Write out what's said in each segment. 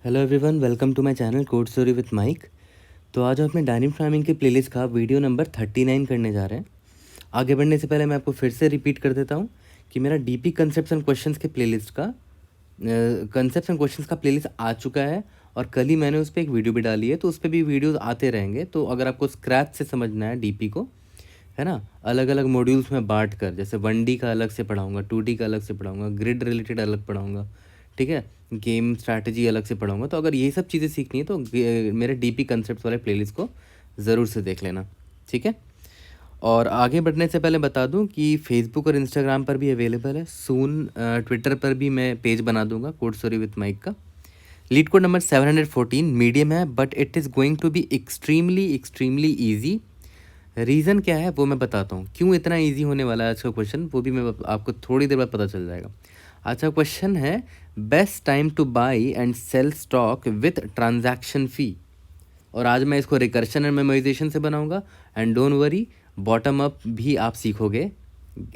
Hello everyone, welcome to my channel code story with Mike. तो आज हम अपने डायनेमिक फार्मिंग के प्लेलिस्ट का वीडियो नंबर 39 करने जा रहे हैं। आगे बढ़ने से पहले मैं आपको फिर से रिपीट कर देता हूँ कि मेरा डीपी कंसेप्ट्स एंड क्वेश्चंस के प्लेलिस्ट का कंसेप्ट्स एंड क्वेश्चंस का प्लेलिस्ट आ चुका है और कल ही मैंने उस पर एक वीडियो भी डाली है, तो उस पर भी वीडियोज़ आते रहेंगे। तो अगर आपको स्क्रैच से समझना है डीपी को, है ना, अलग अलग मॉड्यूल्स में बांट कर, जैसे 1D का अलग से पढ़ाऊँगा, 2D का अलग से पढ़ाऊँगा, ग्रिड रिलेटेड अलग पढ़ाऊँगा, ठीक है, गेम स्ट्रैटेजी अलग से पढ़ाऊँगा। तो अगर ये सब चीज़ें सीखनी है तो मेरे डीपी कंसेप्ट वाले प्लेलिस्ट को ज़रूर से देख लेना, ठीक है। और आगे बढ़ने से पहले बता दूं कि फेसबुक और इंस्टाग्राम पर भी अवेलेबल है। सून ट्विटर पर भी मैं पेज बना दूंगा कोड स्टोरी विथ माइक का। लीड कोड नंबर 714 मीडियम है, but it is going to be extremely easy. Reason क्या है वो मैं बताता हूँ, क्यों इतना इजी होने वाला है आज का क्वेश्चन, वो भी मैं आपको थोड़ी देर बाद पता चल जाएगा। आज का क्वेश्चन है best time to buy and sell stock with transaction fee. और आज मैं इसको रिकर्शन एंड मेमोराइजेशन से बनाऊंगा। And don't worry, bottom up भी आप सीखोगे।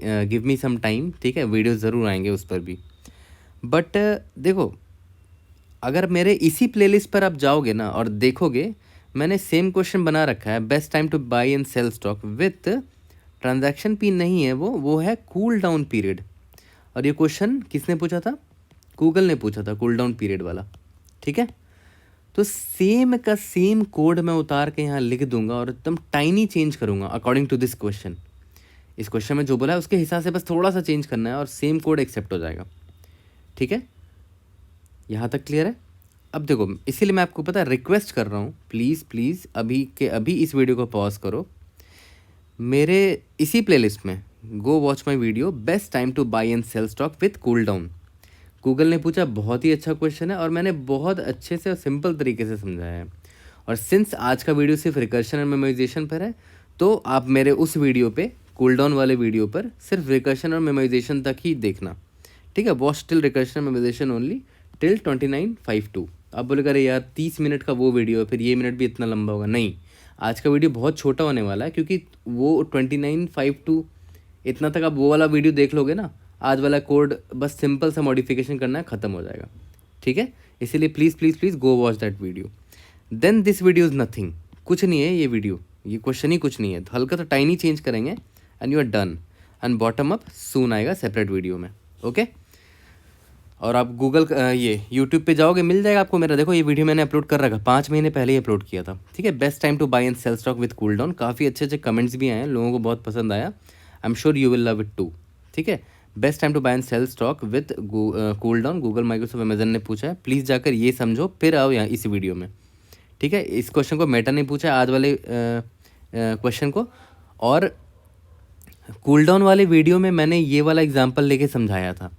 गिव मी सम टाइम, ठीक है, वीडियो ज़रूर आएंगे उस पर भी। बट देखो, अगर मेरे इसी प्लेलिस्ट पर आप जाओगे ना और देखोगे, मैंने सेम क्वेश्चन बना रखा है, best time to buy and sell stock with transaction fee नहीं है, वो है कूल डाउन पीरियड। और ये क्वेश्चन किसने पूछा था? गूगल ने पूछा था, कूल डाउन पीरियड वाला, ठीक है। तो सेम का सेम कोड मैं उतार के यहाँ लिख दूंगा और एकदम टाइनी चेंज करूँगा अकॉर्डिंग टू दिस क्वेश्चन। इस क्वेश्चन में जो बोला है उसके हिसाब से बस थोड़ा सा चेंज करना है और सेम कोड एक्सेप्ट हो जाएगा, ठीक है। यहाँ तक क्लियर है? अब देखो, इसीलिए मैं आपको पता है रिक्वेस्ट कर रहा हूँ, प्लीज़ प्लीज़ अभी के अभी इस वीडियो को पॉज करो। मेरे इसी प्लेलिस्ट में go watch my video best time to buy and sell stock with cool down. Google ने पूछा, बहुत ही अच्छा क्वेश्चन है और मैंने बहुत अच्छे से और सिंपल तरीके से समझाया है। और सिंस आज का वीडियो सिर्फ रिकर्शन एंड मेमोराइजेशन पर है, तो आप मेरे उस वीडियो पे, कूल डाउन वाले वीडियो पर, सिर्फ रिकर्शन और मेमोराइजेशन तक ही देखना, ठीक है। Watch till recursion and memorisation only till 2952। आप बोलेगा अरे यार 30 मिनट का वो वीडियो है, फिर ये मिनट भी इतना लंबा होगा। नहीं, आज का वीडियो बहुत छोटा होने वाला है, क्योंकि वो 2952 इतना तक आप वो वाला वीडियो देख लोगे ना, आज वाला कोड बस सिंपल सा मॉडिफिकेशन करना है, ख़त्म हो जाएगा, ठीक है। इसीलिए please please please go watch that video. Then this video is nothing, कुछ नहीं है ये वीडियो, ये क्वेश्चन ही कुछ नहीं है। तो हल्का सा टाइनी चेंज करेंगे and you are done. And bottom up soon आएगा सेपरेट वीडियो में, ओके। और आप गूगल ये यूट्यूब पे जाओगे, मिल जाएगा आपको मेरा। देखो, ये वीडियो मैंने अपलोड कर रखा, 5 महीने पहले ही अपलोड किया था, ठीक है। Best time to buy and sell stock with cool down. काफ़ी अच्छे अच्छे कमेंट्स भी आए हैं, लोगों को बहुत पसंद आया। I am sure you will love it too, ठीक है। Best time to buy and sell stock with cool down, Google, Microsoft, Amazon ने पूछा है। प्लीज़ जाकर ये समझो, फिर आओ यहाँ इस वीडियो में, ठीक है। इस क्वेश्चन को मेटा ने पूछा है, आज वाले क्वेश्चन को। और कूल डाउन वाले वीडियो में मैंने ये वाला एग्जाम्पल लेके समझाया था,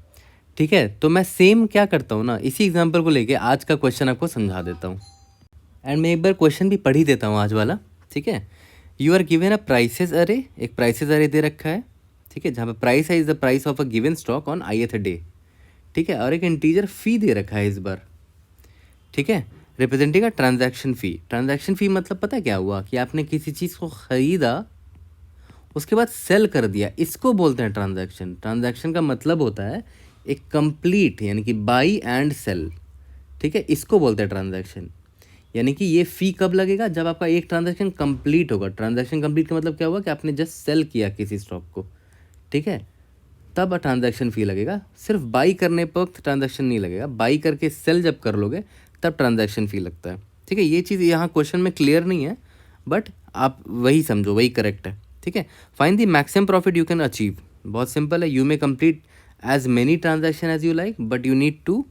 ठीक है। तो मैं सेम क्या करता हूँ ना, इसी एग्जाम्पल को लेके आज का क्वेश्चन आपको समझा देता हूँ। एंड मैं एक बार क्वेश्चन भी पढ़ ही देता हूँ आज वाला, ठीक है। You are given a prices array, एक प्राइसेस अरे दे रखा है, ठीक है, जहाँ पे प्राइस है is the price of a given stock on ith day, ठीक है। और एक इंटीजर फी दे रखा है इस बार, ठीक है, representing a transaction fee. Transaction fee मतलब पता क्या हुआ कि आपने किसी चीज़ को ख़रीदा, उसके बाद सेल कर दिया, इसको बोलते हैं ट्रांजैक्शन। ट्रांजैक्शन का मतलब होता है एक कंप्लीट, यानी कि बाई एंड सेल, ठीक है, इसको बोलते हैं ट्रांजैक्शन। यानी कि ये फ़ी कब लगेगा? जब आपका एक ट्रांजैक्शन कंप्लीट होगा। ट्रांजैक्शन कंप्लीट का मतलब क्या हुआ कि आपने जस्ट सेल किया किसी स्टॉक को, ठीक है, तब ट्रांजैक्शन फ़ी लगेगा। सिर्फ बाई करने पर वक्त ट्रांजैक्शन नहीं लगेगा, बाई करके सेल जब कर लोगे तब ट्रांजैक्शन फ़ी लगता है, ठीक है। ये चीज़ यहाँ क्वेश्चन में क्लियर नहीं है, बट आप वही समझो, वही करेक्ट है, ठीक है। Find the maximum profit you can achieve, बहुत सिंपल है। You may complete as many transaction as you like, but you need to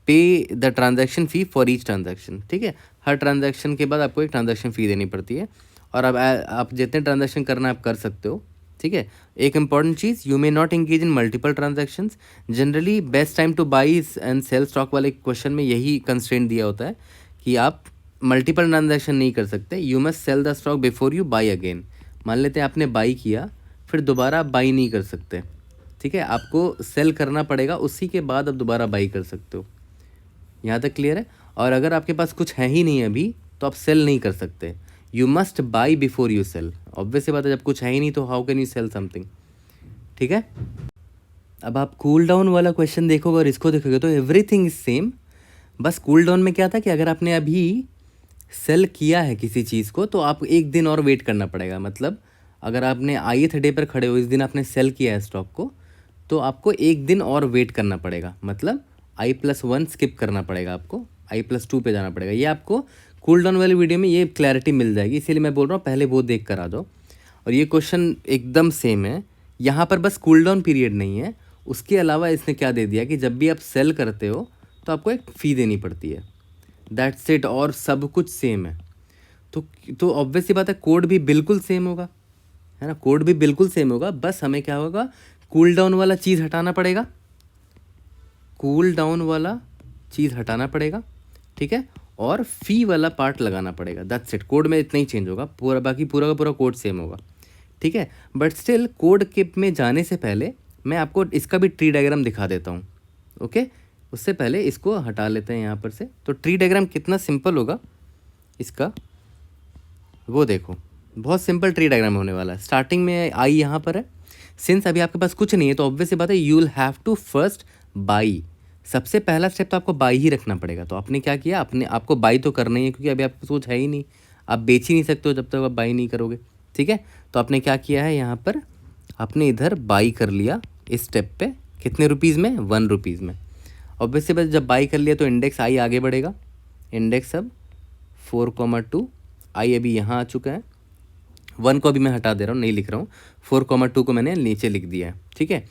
pay the transaction fee for each transaction, ठीक है। हर ट्रांजैक्शन के बाद आपको एक ट्रांजैक्शन फ़ी देनी पड़ती है, और अब आप जितने ट्रांजैक्शन करना आप कर सकते हो, ठीक है। एक इंपॉर्टेंट चीज़, you may not engage in multiple transactions. Generally best time to buy and sell stock वाले क्वेश्चन में यही कंस्ट्रेंट दिया होता है कि आप मल्टीपल ट्रांजैक्शन नहीं कर सकते। You must sell the stock before you buy again. मान लेते हैं आपने बाई किया, फिर दोबारा आप बाई नहीं कर सकते, ठीक है, आपको सेल करना पड़ेगा, उसी के बाद आप दोबारा बाई कर सकते हो। यहाँ तक क्लियर है? और अगर आपके पास कुछ है ही नहीं अभी, तो आप सेल नहीं कर सकते। You must buy before you sell. Obvious सी बात है, जब कुछ है ही नहीं तो how can you sell something, ठीक है। अब आप कूल डाउन वाला क्वेश्चन देखोगे और इसको देखोगे तो एवरीथिंग इज सेम, बस कूल डाउन में क्या था कि अगर आपने अभी सेल किया है किसी चीज़ को तो आप एक दिन और वेट करना पड़ेगा। मतलब अगर आपने ith डे पर खड़े हो, इस दिन आपने सेल किया है स्टॉक को, तो आपको एक दिन और वेट करना पड़ेगा। मतलब I+1 स्किप करना पड़ेगा, आपको I+2 पे जाना पड़ेगा। ये आपको कूल डाउन वाली वीडियो में ये क्लैरिटी मिल जाएगी, इसीलिए मैं बोल रहा हूँ पहले वो देख कर आ जाओ। और ये क्वेश्चन एकदम सेम है, यहाँ पर बस कूल डाउन पीरियड नहीं है, उसके अलावा इसने क्या दे दिया कि जब भी आप सेल करते हो तो आपको एक फ़ी देनी पड़ती है। दैट्स इट, और सब कुछ सेम है। तो ऑब्वियस सी बात है, कोड भी बिल्कुल सेम होगा, है ना, कोड भी बिल्कुल सेम होगा। बस हमें क्या होगा, कूल डाउन वाला चीज़ हटाना पड़ेगा, कूल डाउन वाला चीज़ हटाना पड़ेगा, ठीक है, और फ़ी वाला पार्ट लगाना पड़ेगा। दैट्स इट, कोड में इतना ही चेंज होगा, पूरा बाकी पूरा का पूरा कोड सेम होगा, ठीक है। बट स्टिल कोड के में जाने से पहले मैं आपको इसका भी ट्री डायग्राम दिखा देता हूँ, ओके। उससे पहले इसको हटा लेते हैं यहाँ पर से। तो ट्री डायग्राम कितना सिंपल होगा इसका, वो देखो, बहुत सिंपल ट्री डायग्राम होने वाला है। स्टार्टिंग में आई यहाँ पर है, सिंस अभी आपके पास कुछ नहीं है तो ऑब्वियस सी बात है you will have to first buy. सबसे पहला स्टेप तो आपको बाई ही रखना पड़ेगा। तो आपने क्या किया, अपने आपको बाई तो करना ही है, क्योंकि अभी आपको कुछ है ही नहीं, आप बेच ही नहीं सकते हो जब तक आप बाई नहीं करोगे, ठीक है। तो आपने क्या किया है, यहाँ पर आपने इधर बाई कर लिया इस स्टेप पे, कितने रुपीज़ में, 1 रुपीज़ में। ऑब्वियसली बस जब बाई कर लिया तो इंडेक्स आई आगे बढ़ेगा, इंडेक्स अब 4,2, आई अभी यहाँ आ चुका है, 1 को अभी मैं हटा दे रहा हूँ, नहीं लिख रहा हूँ, 4,2 को मैंने नीचे लिख दिया है, ठीक है।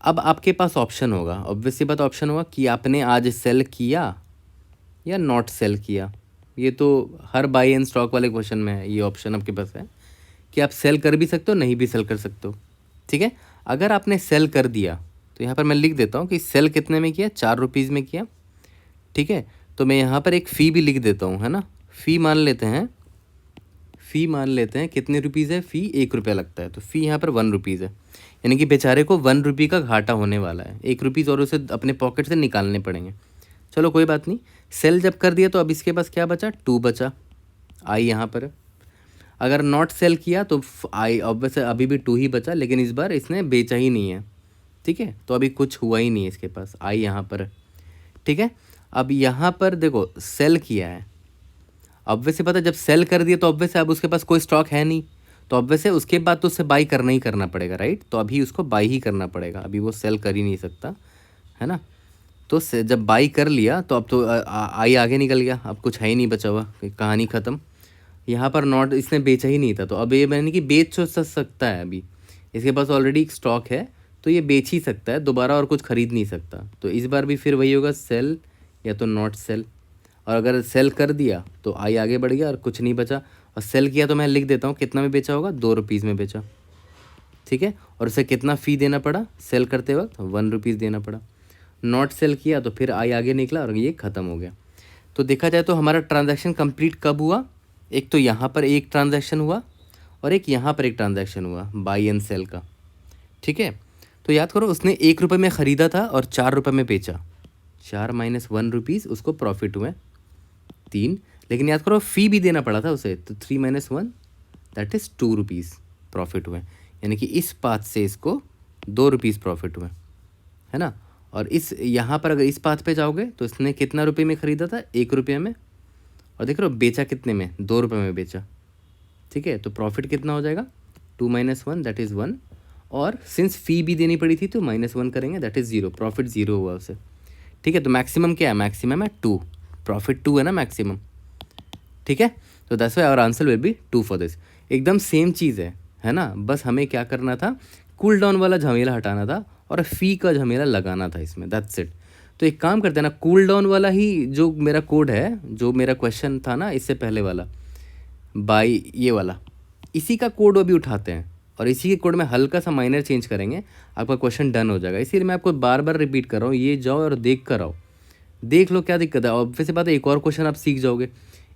अब आपके पास ऑप्शन होगा, ऑब्वियसली बात ऑप्शन होगा कि आपने आज सेल किया या नॉट सेल किया। ये तो हर बाई एंड स्टॉक वाले क्वेश्चन में है, ये ऑप्शन आपके पास है कि आप सेल कर भी सकते हो, नहीं भी सेल कर सकते हो, ठीक है। अगर आपने सेल कर दिया तो यहाँ पर मैं लिख देता हूँ कि सेल कितने में किया, 4 रुपीज़ में किया, ठीक है। तो मैं यहाँ पर एक फ़ी भी लिख देता हूँ, है ना, फ़ी मान लेते हैं, फ़ी मान लेते हैं कितने रुपीज़ है, फ़ी 1 रुपया लगता है, तो फ़ी यहाँ पर 1 रुपीज़ है, यानी कि बेचारे को 1 रुपये का घाटा होने वाला है, 1 रुपीज़ और उसे अपने पॉकेट से निकालने पड़ेंगे। चलो कोई बात नहीं, सेल जब कर दिया तो अब इसके पास क्या बचा, 2 बचा, आई यहाँ पर है। अगर नॉट सेल किया तो आई ऑब्वियस अभी भी 2 ही बचा, लेकिन इस बार इसने बेचा ही नहीं है, ठीक है, तो अभी कुछ हुआ ही नहीं है इसके पास, आई यहाँ पर है, ठीक है। अब यहाँ पर देखो सेल किया है, ऑब्वियस से पता है जब सेल कर दिया तो ऑब्वियस है अब उसके पास कोई स्टॉक है नहीं, तो ऑब्वियस है उसके बाद तो उससे बाई करना ही करना पड़ेगा, राइट। तो अभी उसको बाई ही करना पड़ेगा, अभी वो सेल कर ही नहीं सकता, है ना। तो जब बाई कर लिया तो अब तो आई आगे निकल गया, अब कुछ है ही नहीं बचा हुआ, कहानी ख़त्म। यहाँ पर नॉट इसने बेचा ही नहीं था, तो अब ये मैंने कि बेच सकता है, अभी इसके पास ऑलरेडी एक स्टॉक है तो ये बेच ही सकता है, दोबारा और कुछ ख़रीद नहीं सकता। तो इस बार भी फिर वही होगा, सेल या तो नॉट सेल। और अगर सेल कर दिया तो आई आगे बढ़ गया और कुछ नहीं बचा, और सेल किया तो मैं लिख देता हूँ कितना में बेचा होगा, 2 रुपीज़ में बेचा, ठीक है। और उसे कितना फ़ी देना पड़ा, सेल करते वक्त 1 रुपीज़ देना पड़ा। नॉट सेल किया तो फिर आई आगे निकला और ये ख़त्म हो गया। तो देखा जाए तो हमारा ट्रांजैक्शन कंप्लीट कब हुआ, एक तो यहाँ पर एक ट्रांजैक्शन हुआ और एक यहाँ पर एक ट्रांजैक्शन हुआ बाई एंड सेल का, ठीक है। तो याद करो उसने 1 रुपये में ख़रीदा था और 4 रुपये में बेचा, 4 - 1 रुपीज़ उसको प्रॉफिट हुए 3, लेकिन याद करो फ़ी भी देना पड़ा था उसे, तो 3 - 1 दैट इज़ 2 रुपीज़ प्रॉफिट हुए, यानी कि इस पाथ से इसको 2 रुपीज़ प्रॉफिट हुए, है ना। और इस यहाँ पर अगर इस पाथ पे जाओगे तो इसने कितना रुपये में ख़रीदा था, 1 रुपये में, और देख रहे हो बेचा कितने में, 2 रुपये में बेचा, ठीक है। तो प्रॉफिट कितना हो जाएगा, 2 - 1 दैट इज़ 1, और सिंस फ़ी भी देनी पड़ी थी तो -1 करेंगे दैट इज़ 0, प्रॉफिट 0 हुआ उसे, ठीक है। तो मैक्सिमम क्या है, मैक्सिमम है 2, प्रॉफिट 2 है ना मैक्सिमम, ठीक है। तो that's why our answer will be 2 for this. एकदम सेम चीज़ है ना, बस हमें क्या करना था, कूल डाउन वाला झमेला हटाना था और फ़ी का झमेला लगाना था इसमें, दैट्स इट। तो एक काम करते हैं ना, कूल डाउन वाला ही जो मेरा कोड है, जो मेरा क्वेश्चन था ना इससे पहले वाला, बाई ये वाला, इसी का कोड अभी उठाते हैं और इसी के कोड में हल्का सा माइनर चेंज करेंगे, आपका क्वेश्चन डन हो जाएगा। इसीलिए मैं आपको बार बार रिपीट कर रहा हूँ, ये जाओ और देख कर आओ, देख लो क्या दिक्कत है। ऑब्वियस बात है एक और क्वेश्चन आप सीख जाओगे,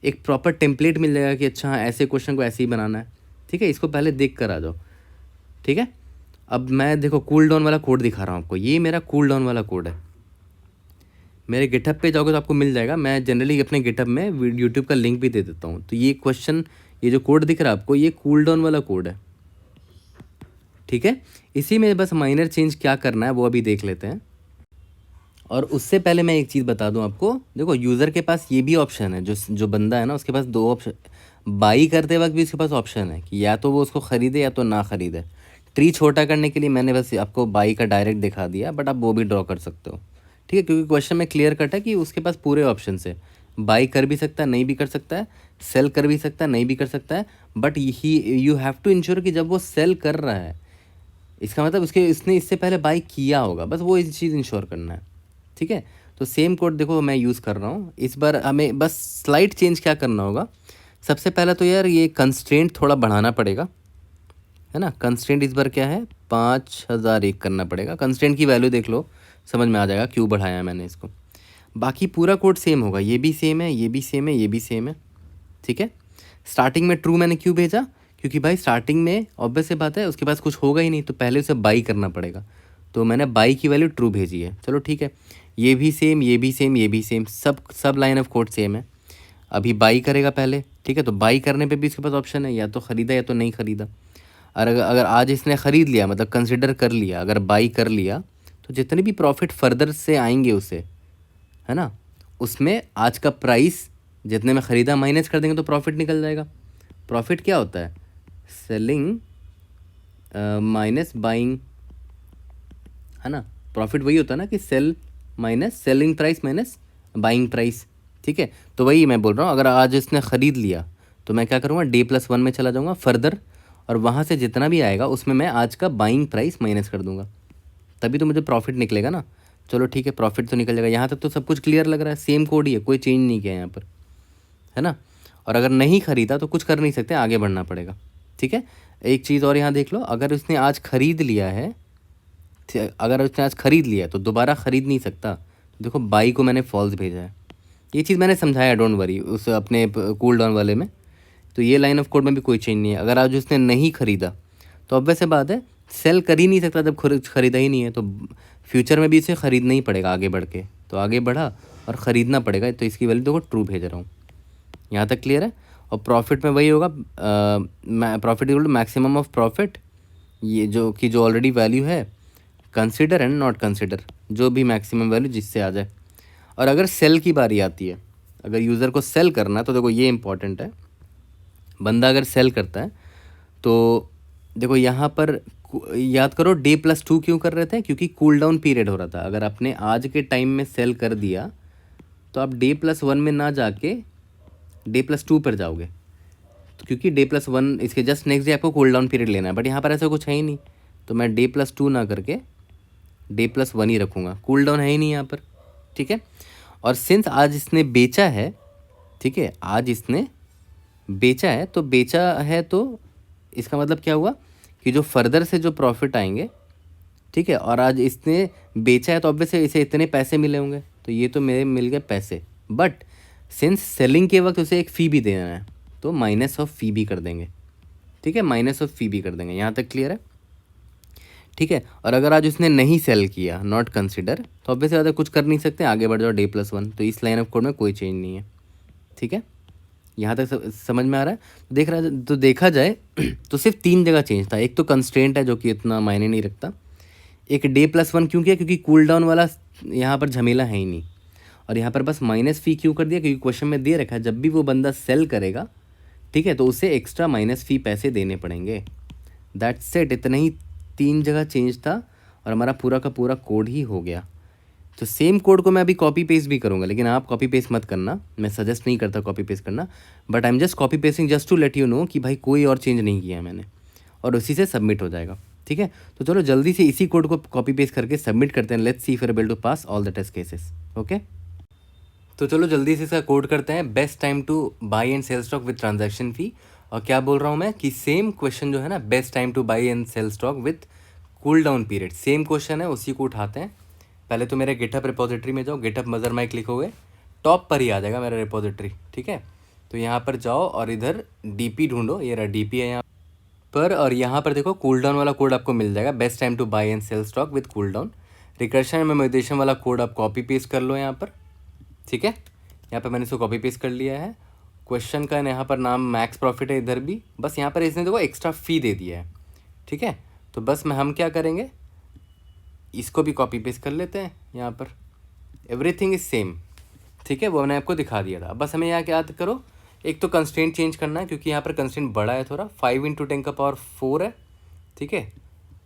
एक प्रॉपर टेम्पलेट मिल जाएगा कि अच्छा हाँ ऐसे क्वेश्चन को ऐसे ही बनाना है, ठीक है। इसको पहले देख कर आ जाओ, ठीक है। अब मैं देखो कूल डाउन वाला कोड दिखा रहा हूँ आपको, ये मेरा कूल डाउन वाला कोड है, मेरे गिटहब पे जाओगे तो आपको मिल जाएगा। मैं जनरली अपने गिटहब में यूट्यूब का लिंक भी दे देता हूँ। तो ये क्वेश्चन, ये जो कोड दिख रहा है आपको, ये कूल डाउन वाला कोड है, ठीक है। इसी में बस माइनर चेंज क्या करना है वो अभी देख लेते हैं। और उससे पहले मैं एक चीज़ बता दूं आपको, देखो यूज़र के पास ये भी ऑप्शन है, जो बंदा है ना उसके पास दो ऑप्शन, बाई करते वक्त भी उसके पास ऑप्शन है कि या तो वो उसको ख़रीदे या तो ना ख़रीदे। ट्री छोटा करने के लिए मैंने बस आपको बाई का डायरेक्ट दिखा दिया, बट आप वो भी ड्रॉ कर सकते हो, ठीक है, क्योंकि क्वेश्चन में क्लियर कट है कि उसके पास पूरे ऑप्शन है। बाई कर भी सकता है, नहीं भी कर सकता है, सेल कर भी सकता है, नहीं भी कर सकता है, but he you have to ensure कि जब वो सेल कर रहा है, इसका मतलब उसने इससे पहले बाई किया होगा, बस वो इस चीज़ इंश्योर करना है, ठीक है। तो सेम कोड देखो मैं यूज़ कर रहा हूँ, इस बार हमें बस स्लाइड चेंज क्या करना होगा, सबसे पहला तो यार ये कंस्ट्रेंट थोड़ा बढ़ाना पड़ेगा, है ना। कंस्ट्रेंट इस बार क्या है, 5001 करना पड़ेगा। कंस्ट्रेंट की वैल्यू देख लो, समझ में आ जाएगा क्यों बढ़ाया मैंने इसको। बाकी पूरा कोड सेम होगा, ये भी सेम है, ये भी सेम है, ये भी सेम है, ठीक है। स्टार्टिंग में ट्रू मैंने क्यों भेजा, क्योंकि भाई स्टार्टिंग में ऑब्वियस सी बात है उसके पास कुछ होगा ही नहीं, तो पहले उसे बाई करना पड़ेगा, तो मैंने बाई की वैल्यू ट्रू भेजी है। चलो ठीक है, ये भी सेम, ये भी सेम, ये भी सेम, सब लाइन ऑफ कोड सेम है। अभी बाई करेगा पहले, ठीक है, तो बाई करने पे भी इसके पास ऑप्शन है, या तो ख़रीदा या तो नहीं ख़रीदा। और अगर आज इसने ख़रीद लिया, मतलब कंसिडर कर लिया, अगर बाई कर लिया, तो जितने भी प्रॉफिट फर्दर से आएंगे उसे, है ना, उसमें आज का प्राइस जितने में ख़रीदा माइनस कर देंगे तो प्रॉफिट निकल जाएगा। प्रॉफिट क्या होता है, सेलिंग माइनस बाइंग, है ना। प्रॉफिट वही होता है ना कि sell minus selling price minus buying price, ठीक है। तो वही मैं बोल रहा हूँ, अगर आज इसने ख़रीद लिया तो मैं क्या करूँगा, D+1 में चला जाऊँगा फर्दर, और वहाँ से जितना भी आएगा उसमें मैं आज का बाइंग प्राइस माइनस कर दूँगा, तभी तो मुझे प्रॉफिट निकलेगा ना। चलो ठीक है, प्रॉफिट तो निकल जाएगा। यहाँ तक तो सब कुछ क्लियर लग रहा है, सेम कोड ही है, कोई चेंज नहीं किया यहाँ पर, है ना। और अगर नहीं ख़रीदा तो कुछ कर नहीं सकते, आगे बढ़ना पड़ेगा, ठीक है। एक चीज़ और यहाँ देख लो, अगर उसने आज ख़रीद लिया है, अगर उसने आज ख़रीद लिया है तो दोबारा ख़रीद नहीं सकता। देखो बाई को मैंने फॉल्स भेजा है, ये चीज़ मैंने समझाया, डोंट वरी, उस अपने कूल डाउन वाले में। तो ये लाइन ऑफ कोड में भी कोई चेंज नहीं है। अगर आज उसने नहीं ख़रीदा तो ऑब्वियस बात है सेल कर ही नहीं सकता, जब ख़रीदा ही नहीं है तो फ्यूचर में भी इसे ख़रीदना ही पड़ेगा आगे बढ़ के। तो आगे बढ़ा और ख़रीदना पड़ेगा, तो इसकी वैल्यू देखो ट्रू भेज रहा हूँ। यहाँ तक क्लियर है। और प्रॉफिट में वही होगा, profit equal to maximum of profit, ये जो ऑलरेडी वैल्यू है, कंसिडर एंड नॉट कंसिडर, जो भी मैक्सिमम वैल्यू जिससे आ जाए। और अगर सेल की बारी आती है, अगर यूज़र को सेल करना है, तो देखो ये इंपॉर्टेंट है, बंदा अगर सेल करता है तो देखो यहाँ पर याद करो D+2 क्यों कर रहे थे, क्योंकि कूल डाउन पीरियड हो रहा था। अगर आपने आज के टाइम में सेल कर दिया तो आप D+1 में ना जाके D+2 पर जाओगे, तो क्योंकि D+1 इसके जस्ट नेक्स्ट डे आपको कूल डाउन पीरियड लेना है, बट यहाँ पर ऐसा कुछ है ही नहीं, तो मैं D+2 ना करके D+1 ही रखूँगा, कूल डाउन है ही नहीं यहाँ पर, ठीक है। और सिंस आज इसने बेचा है, ठीक है, आज इसने बेचा है, तो बेचा है तो इसका मतलब क्या हुआ कि जो फर्दर से जो प्रॉफिट आएंगे, ठीक है, और आज इसने बेचा है तो ऑब्वियसली इसे इतने पैसे मिले होंगे, तो ये तो मेरे मिल गए पैसे, बट सिंस सेलिंग के वक्त उसे एक फ़ी भी देना है, तो माइनस ऑफ फ़ी भी कर देंगे, ठीक है, माइनस ऑफ फ़ी भी कर देंगे। यहाँ तक क्लियर है, ठीक है। और अगर आज उसने नहीं सेल किया, नॉट कंसिडर, तो ऑब्वियसली ज़्यादा कुछ कर नहीं सकते, आगे बढ़ जाओ D+1, तो इस लाइन ऑफ कोड में कोई चेंज नहीं है, ठीक है। यहाँ तक समझ में आ रहा है। तो देखा जाए तो सिर्फ 3 जगह चेंज था। एक तो कंस्ट्रेंट है जो कि इतना मायने नहीं रखता, एक D+1 क्यों किया, क्योंकि कूल डाउन वाला यहाँ पर झमेला है ही नहीं, और यहाँ पर बस माइनस फ़ी क्यों कर दिया, क्योंकि क्वेश्चन में दे रखा है जब भी वो बंदा सेल करेगा, ठीक है, तो उसे एक्स्ट्रा माइनस फ़ी पैसे देने पड़ेंगे। दैट्स इट, इतना ही 3 जगह चेंज था और हमारा पूरा का पूरा कोड ही हो गया। तो सेम कोड को मैं अभी कॉपी पेस्ट भी करूँगा, लेकिन आप कॉपी पेस्ट मत करना, मैं सजेस्ट नहीं करता कॉपी पेस्ट करना, but I am just copy pasting just to let you know कि भाई कोई और चेंज नहीं किया है मैंने, और उसी से सबमिट हो जाएगा, ठीक है। तो चलो जल्दी से इसी कोड को कॉपी पेस्ट करके सबमिट करते हैं, let's see if we are able to pass all the test cases, okay. तो चलो जल्दी से इसका कोड करते हैं, best time to buy and sell stock with transaction fee. और क्या बोल रहा हूँ मैं कि सेम क्वेश्चन जो है ना, best time to buy and sell stock with cool down period, same question है, उसी को उठाते हैं। पहले तो मेरे गिटहब रिपोजिटरी में जाओ, गिटहब मदर माइक लिखोगे, टॉप पर ही आ जाएगा मेरा रिपोजिटरी, ठीक है। तो यहाँ पर जाओ और इधर DP ढूंढो, ये रहा DP है यहाँ पर, और यहाँ पर देखो कूल डाउन वाला कोड आपको मिल जाएगा, best time to buy and sell stock with cool down. Recursion and memorization वाला कोड आप कॉपी पेस्ट कर लो यहाँ पर, ठीक है। यहाँ पर मैंने इसको कॉपी पेस्ट कर लिया है। क्वेश्चन का यहाँ पर नाम मैक्स प्रॉफिट है, इधर भी बस यहाँ पर इसने देखो एक्स्ट्रा फ़ी दे दिया है, ठीक है। तो बस हम क्या करेंगे, इसको भी कॉपी पेस्ट कर लेते हैं यहाँ पर, एवरीथिंग इज सेम, ठीक है, वो मैंने आपको दिखा दिया था। बस हमें यहाँ क्या याद करो, एक तो कंस्ट्रेंट चेंज करना है क्योंकि यहाँ पर कंस्ट्रेंट बड़ा है थोड़ा, 5 × 10⁴ है, ठीक है।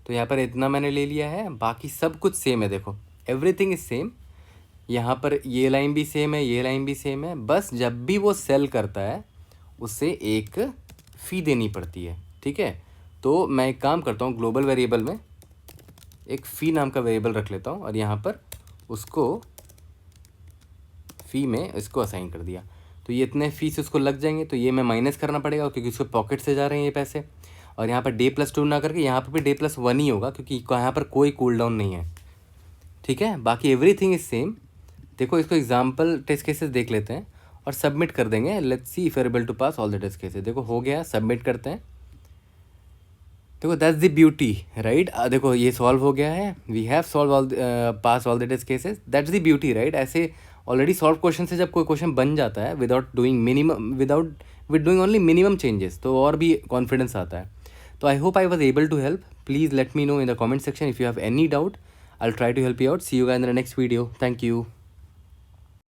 तो यहाँ पर इतना मैंने ले लिया है, बाकी सब कुछ सेम है, देखो एवरीथिंग इज सेम। यहाँ पर ये लाइन भी सेम है, ये लाइन भी सेम है, बस जब भी वो सेल करता है उससे एक फ़ी देनी पड़ती है, ठीक है। तो मैं एक काम करता हूँ, ग्लोबल वेरिएबल में एक फ़ी नाम का वेरिएबल रख लेता हूँ और यहाँ पर उसको फ़ी में इसको असाइन कर दिया। तो ये इतने फ़ी से उसको लग जाएंगे, तो ये मैं माइनस करना पड़ेगा क्योंकि उसके पॉकेट से जा रहे हैं ये पैसे। और यहाँ पर डे+2 ना करके यहाँ पर भी डे+1 ही होगा क्योंकि यहाँ पर कोई कूल डाउन नहीं है, ठीक है। बाकी एवरीथिंग इज सेम। देखो इसको एग्जाम्पल टेस्ट केसेस देख लेते हैं और सबमिट कर देंगे। Let's see if you are able to pass all the test cases. देखो हो गया, सबमिट करते हैं। देखो दैट्स द ब्यूटी, राइट। देखो ये सॉल्व हो गया है, we have solve all pass all the test cases, that's the beauty, right. ऐसे ऑलरेडी सॉल्व क्वेश्चन से जब कोई क्वेश्चन बन जाता है without doing only minimum changes, तो और भी कॉन्फिडेंस आता है। तो I hope I was able to help. Please let me know in the comment section if you have any doubt. I'll try to help you out. See you guys in the next video. Thank you.